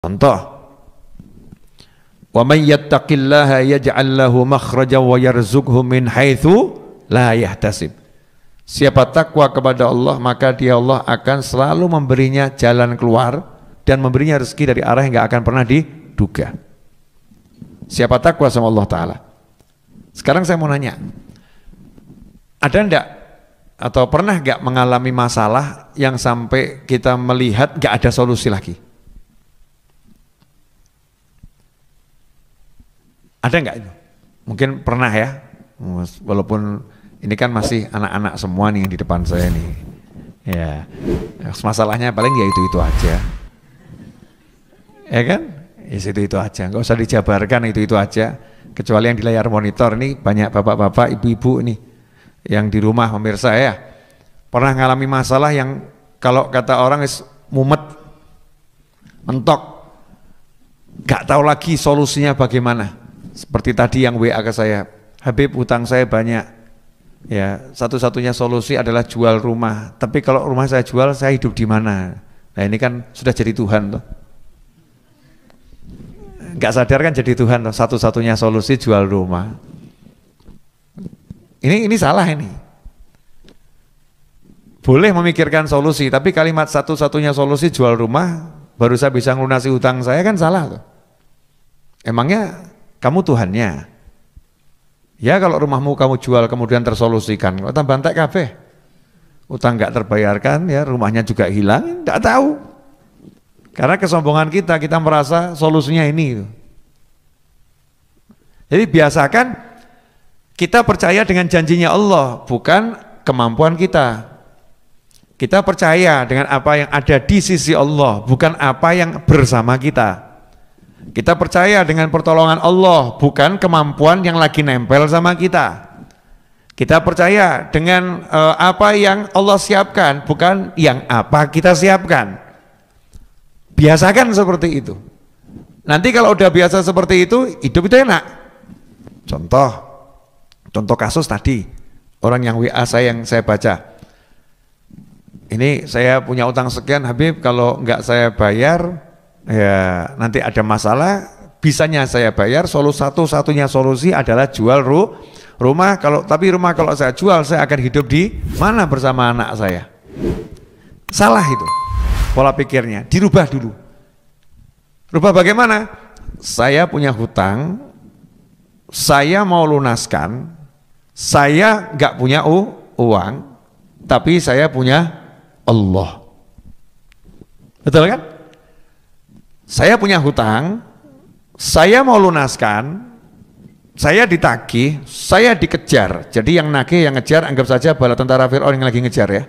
Contoh, wa may yattaqillaha yaj'al lahu makhrajan wa yarzuqhu min haitsu la yahtasib. Siapa takwa kepada Allah, maka dia Allah akan selalu memberinya jalan keluar dan memberinya rezeki dari arah yang enggak akan pernah diduga. Siapa takwa sama Allah Ta'ala. Sekarang saya mau nanya, ada enggak atau pernah enggak mengalami masalah yang sampai kita melihat enggak ada solusi lagi? Ada enggak itu? Mungkin pernah ya, walaupun ini kan masih anak-anak semua nih yang di depan saya nih. Ya, masalahnya paling ya itu aja. Ya kan? Itu aja, nggak usah dijabarkan itu aja. Kecuali yang di layar monitor ini banyak bapak-bapak, ibu-ibu nih yang di rumah pemirsa ya. Pernah ngalami masalah yang kalau kata orang mumet, mentok, nggak tahu lagi solusinya bagaimana. Seperti tadi yang WA ke saya, Habib hutang saya banyak, ya satu-satunya solusi adalah jual rumah. Tapi kalau rumah saya jual, saya hidup di mana? Nah ini kan sudah jadi Tuhan tuh. Nggak sadar kan jadi Tuhan tuh. Satu-satunya solusi jual rumah. Ini salah ini. Boleh memikirkan solusi, tapi kalimat satu-satunya solusi jual rumah, baru saya bisa ngelunasi hutang saya kan salah tuh. Emangnya kamu Tuhannya? Ya kalau rumahmu kamu jual kemudian tersolusikan, kalau tambah entek kabeh, utang nggak terbayarkan, ya rumahnya juga hilang, nggak tahu. Karena kesombongan kita merasa solusinya ini. Jadi biasakan kita percaya dengan janjinya Allah, bukan kemampuan kita. Kita percaya dengan apa yang ada di sisi Allah, bukan apa yang bersama kita. Kita percaya dengan pertolongan Allah, bukan kemampuan yang lagi nempel sama kita. Kita percaya dengan apa yang Allah siapkan, bukan yang apa kita siapkan. Biasakan seperti itu. Nanti kalau udah biasa seperti itu, hidup itu enak. Contoh kasus tadi, orang yang WA saya yang saya baca. Ini saya punya utang sekian, Habib, kalau enggak saya bayar, ya nanti ada masalah, bisanya saya bayar, satu-satunya solusi adalah jual rumah. Tapi rumah kalau saya jual, saya akan hidup di mana bersama anak saya? Salah itu pola pikirnya, dirubah dulu. Rubah bagaimana? Saya punya hutang, saya mau lunaskan, saya nggak punya uang, tapi saya punya Allah. Betul kan? Saya punya hutang, saya mau lunaskan, saya ditagih, saya dikejar. Jadi yang nagih, yang ngejar, anggap saja bala tentara Fir'aun yang lagi ngejar ya.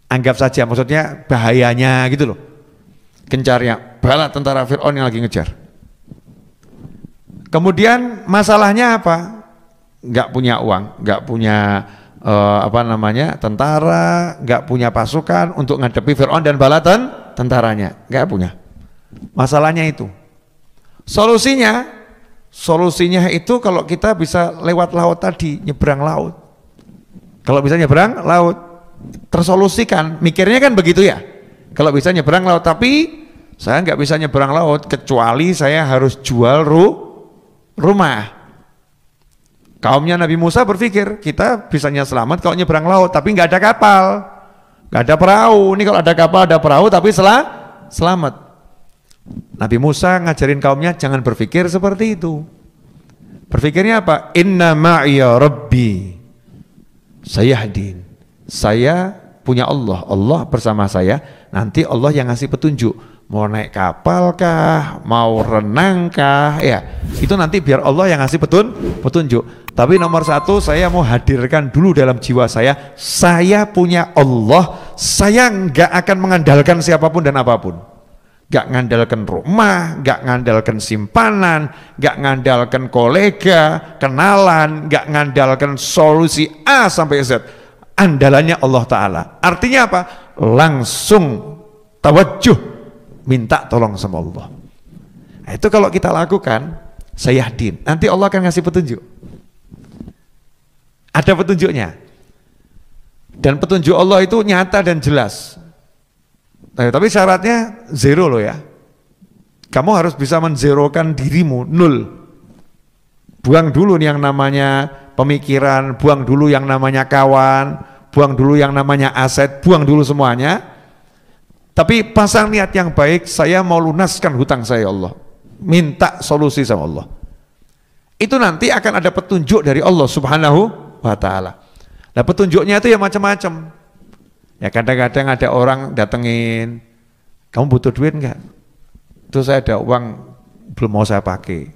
Anggap saja, maksudnya bahayanya gitu loh. Kencarnya, bala tentara Fir'aun yang lagi ngejar. Kemudian masalahnya apa? Nggak punya uang, nggak punya tentara, nggak punya pasukan untuk ngadepi Fir'aun dan bala tentaranya, nggak punya. Masalahnya itu. Solusinya itu kalau kita bisa lewat laut tadi, nyebrang laut. Kalau bisa nyebrang laut, tersolusikan. Mikirnya kan begitu ya. Kalau bisa nyebrang laut, tapi saya nggak bisa nyebrang laut kecuali saya harus jual rumah. Kaumnya Nabi Musa berpikir kita bisanya selamat kalau nyebrang laut, tapi nggak ada kapal, nggak ada perahu. Ini kalau ada kapal, ada perahu, tapi selamat. Nabi Musa ngajarin kaumnya jangan berpikir seperti itu. Berpikirnya apa? Inna ma'iya rabbi sayahdin. Saya punya Allah, Allah bersama saya. Nanti Allah yang ngasih petunjuk. Mau naik kapal kah, mau renang kah, ya itu nanti biar Allah yang ngasih petunjuk. Tapi nomor satu, saya mau hadirkan dulu dalam jiwa saya punya Allah, saya nggak akan mengandalkan siapapun dan apapun. Nggak ngandalkan rumah, nggak ngandalkan simpanan, nggak ngandalkan kolega, kenalan, nggak ngandalkan solusi A sampai Z. Andalannya Allah Ta'ala. Artinya apa? Langsung tawajuh, minta tolong sama Allah. Nah, itu kalau kita lakukan, sayahdin, nanti Allah akan ngasih petunjuk. Ada petunjuknya. Dan petunjuk Allah itu nyata dan jelas. Tapi syaratnya zero loh ya. Kamu harus bisa menzerokan dirimu, nol. Buang dulu yang namanya pemikiran, buang dulu yang namanya kawan, buang dulu yang namanya aset, buang dulu semuanya. Tapi pasang niat yang baik, saya mau lunaskan hutang saya Allah. Minta solusi sama Allah. Itu nanti akan ada petunjuk dari Allah Subhanahu wa ta'ala. Nah petunjuknya itu ya macam-macam. Ya kadang-kadang ada orang datengin, kamu butuh duit enggak? Itu saya ada uang belum mau saya pakai.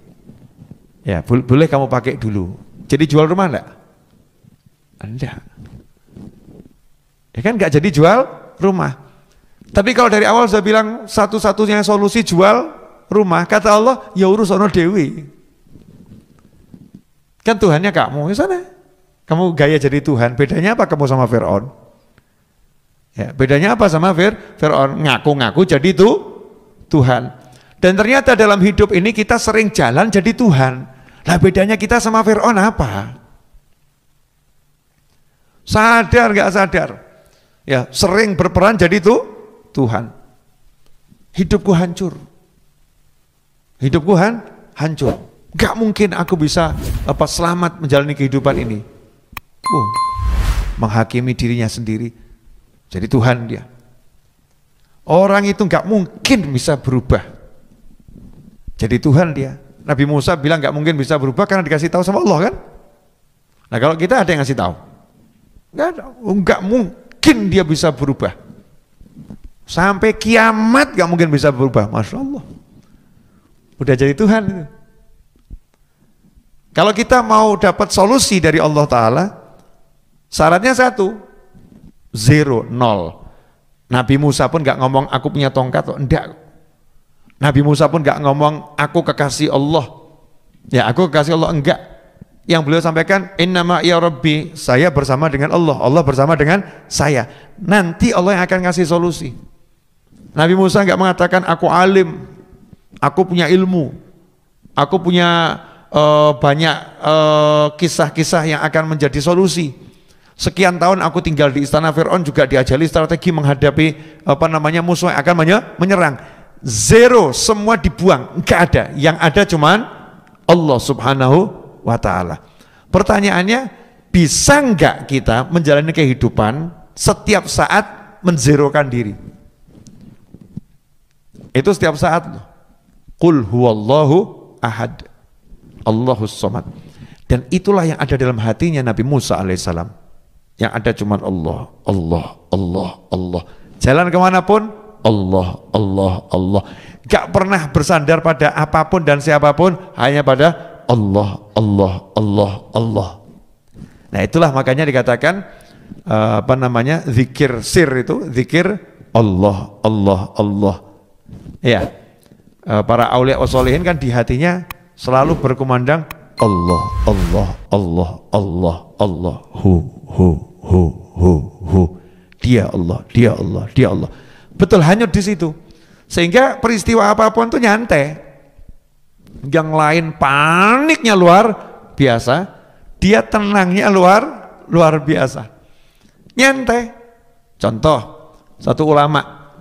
Ya boleh kamu pakai dulu. Jadi jual rumah enggak? Enggak. Ya kan enggak jadi jual rumah. Tapi kalau dari awal saya bilang satu-satunya solusi jual rumah, kata Allah, ya urus ono dewi. Kan Tuhannya kamu, ya sana. Kamu gaya jadi Tuhan, bedanya apa kamu sama Fir'aun? Ya, bedanya apa sama Fir'aun? Ngaku-ngaku jadi itu Tuhan. Dan ternyata dalam hidup ini kita sering jalan jadi Tuhan. Nah bedanya kita sama Fir'aun apa? Sadar gak sadar? Ya, sering berperan jadi itu Tuhan. Hidupku hancur. Hidupku hancur. Gak mungkin aku bisa selamat menjalani kehidupan ini. Menghakimi dirinya sendiri. Jadi Tuhan dia. Orang itu gak mungkin bisa berubah. Jadi Tuhan dia. Nabi Musa bilang gak mungkin bisa berubah karena dikasih tahu sama Allah kan. Nah kalau kita ada yang ngasih tahu. Gak mungkin dia bisa berubah. Sampai kiamat gak mungkin bisa berubah. Masya Allah. Udah jadi Tuhan itu. Kalau kita mau dapat solusi dari Allah Ta'ala, syaratnya satu, zero, nol. Nabi Musa pun gak ngomong aku punya tongkat, enggak. Nabi Musa pun gak ngomong aku kekasih Allah. Ya aku kekasih Allah, enggak. Yang beliau sampaikan, innama ya Rabbi, saya bersama dengan Allah, Allah bersama dengan saya. Nanti Allah yang akan ngasih solusi. Nabi Musa enggak mengatakan aku alim, aku punya ilmu, aku punya banyak kisah-kisah yang akan menjadi solusi. Sekian tahun aku tinggal di istana Fir'aun juga diajari strategi menghadapi musuh yang akan menyerang. Zero, semua dibuang, enggak ada. Yang ada cuman Allah Subhanahu wa ta'ala. Pertanyaannya, bisa enggak kita menjalani kehidupan setiap saat menzerokan diri? Itu setiap saat. Qul huwallahu ahad, Allahus samad. Dan itulah yang ada dalam hatinya Nabi Musa alaihissalam. Yang ada cuman Allah, Allah, Allah, Allah. Jalan kemanapun, Allah, Allah, Allah. Gak pernah bersandar pada apapun dan siapapun, hanya pada Allah, Allah, Allah, Allah. Nah itulah makanya dikatakan zikir sir itu, zikir Allah, Allah, Allah. Ya, para aulia wassolihin kan di hatinya selalu berkumandang Allah, Allah, Allah, Allah, Allah, hu. Dia Allah, dia Allah, dia Allah. Betul, hanyut di situ. Sehingga peristiwa apapun tuh nyantai. Yang lain paniknya luar biasa, dia tenangnya luar biasa. Nyantai. Contoh, satu ulama,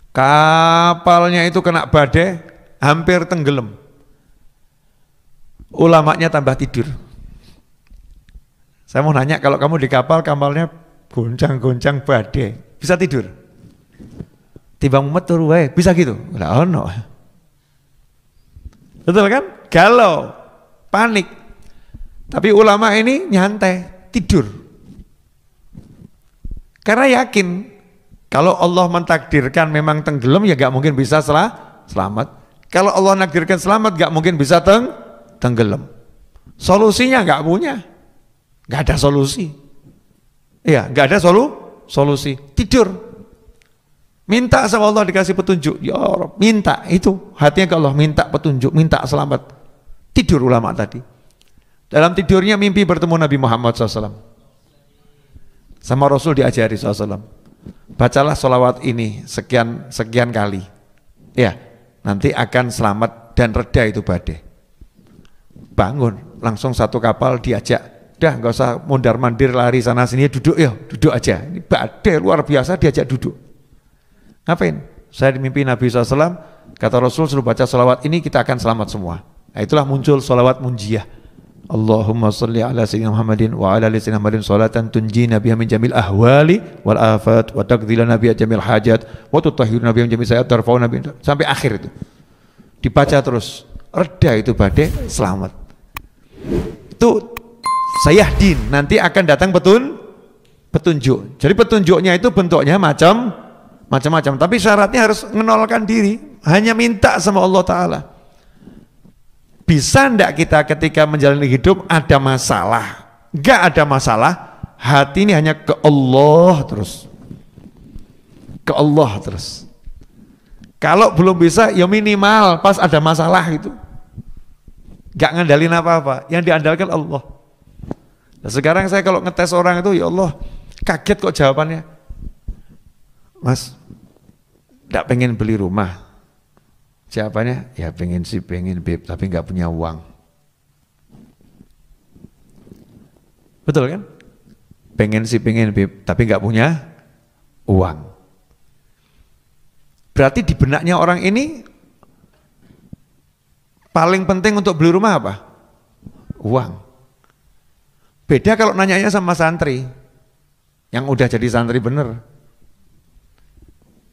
kapalnya itu kena badai, hampir tenggelam. Ulamanya tambah tidur. Saya mau nanya, kalau kamu di kapal, kapalnya goncang-goncang badai, bisa tidur? Timbang mumet turu wae, bisa gitu? Lah ono. Betul kan? Galau, panik. Tapi ulama ini nyantai, tidur. Karena yakin kalau Allah mentakdirkan memang tenggelam ya gak mungkin bisa selamat. Kalau Allah menakdirkan selamat gak mungkin bisa tenggelam. Solusinya gak punya. Gak ada solusi. Iya, gak ada solusi. Tidur. Minta sama Allah dikasih petunjuk. Ya Allah, minta itu. Hatinya ke Allah, minta petunjuk, minta selamat. Tidur ulama tadi. Dalam tidurnya mimpi bertemu Nabi Muhammad SAW. Sama Rasul diajari SAW. Bacalah sholawat ini sekian kali. Ya, nanti akan selamat dan reda itu badai. Bangun, langsung satu kapal diajak. Dah gak usah mondar-mandir lari sana sini, duduk aja. Ini badai luar biasa diajak duduk. Ngapain? Saya mimpi Nabi SAW, kata Rasul suruh baca sholawat ini kita akan selamat semua. Nah, itulah muncul sholawat munjiyah. Allahumma salli ala sayyidina Muhammadin wa ala ali sayyidina Muhammadin salatan tunjina biha min jamil ahwali wal afat wa taqdhilana biha jamil hajat wa tutahhiruna biha min jamil sayyi'at tarfa'una biha sampai akhir itu. Dibaca terus, reda itu badai, selamat. Itu sayahdin, nanti akan datang petunjuk. Jadi petunjuknya itu bentuknya macam-macam, tapi syaratnya harus menolkan diri, hanya minta sama Allah Ta'ala. Bisa enggak kita ketika menjalani hidup ada masalah? Enggak ada masalah, hati ini hanya ke Allah terus. Ke Allah terus. Kalau belum bisa, ya minimal pas ada masalah itu. Enggak ngandalin apa-apa, yang diandalkan Allah. Nah, sekarang saya kalau ngetes orang itu, ya Allah, kaget kok jawabannya. Mas, enggak pengen beli rumah. Jawabannya, ya pengen Beb, tapi nggak punya uang. Betul kan? Pengen Beb, tapi nggak punya uang. Berarti di benaknya orang ini paling penting untuk beli rumah apa? Uang. Beda kalau nanyanya sama santri yang udah jadi santri bener.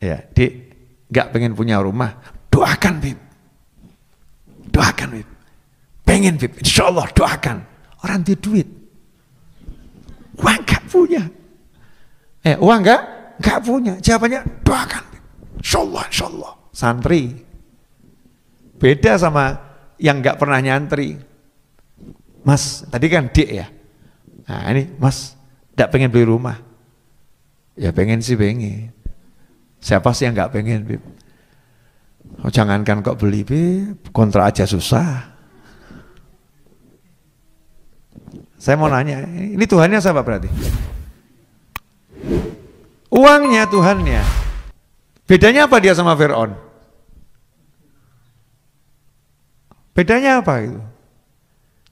Ya, Dik, nggak pengen punya rumah. Doakan Beb, pengen Beb, insya Allah doakan. Orang dia duit, uang gak punya, uang gak punya. Jawabannya doakan Beb, insya Allah. Santri beda sama yang gak pernah nyantri. Mas, tadi kan Dik ya, nah ini Mas, gak pengen beli rumah. Ya pengen. Siapa sih yang gak pengen Beb? Oh, jangankan kok beli, kontrak aja susah. Saya mau nanya, ini Tuhannya siapa berarti? Uangnya Tuhannya. Bedanya apa dia sama Fir'aun? Bedanya apa itu?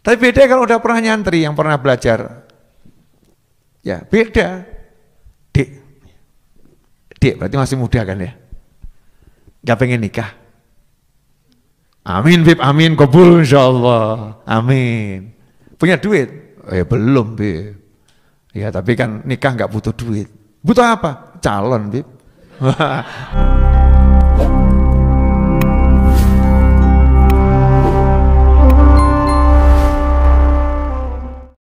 Tapi beda kalau udah pernah nyantri, yang pernah belajar. Ya beda. Dik berarti masih muda kan ya? Gak pengen nikah. Amin Beb, amin, kabul insyaallah. Amin. Punya duit? Belum Beb. Ya tapi kan nikah gak butuh duit. Butuh apa? Calon Beb.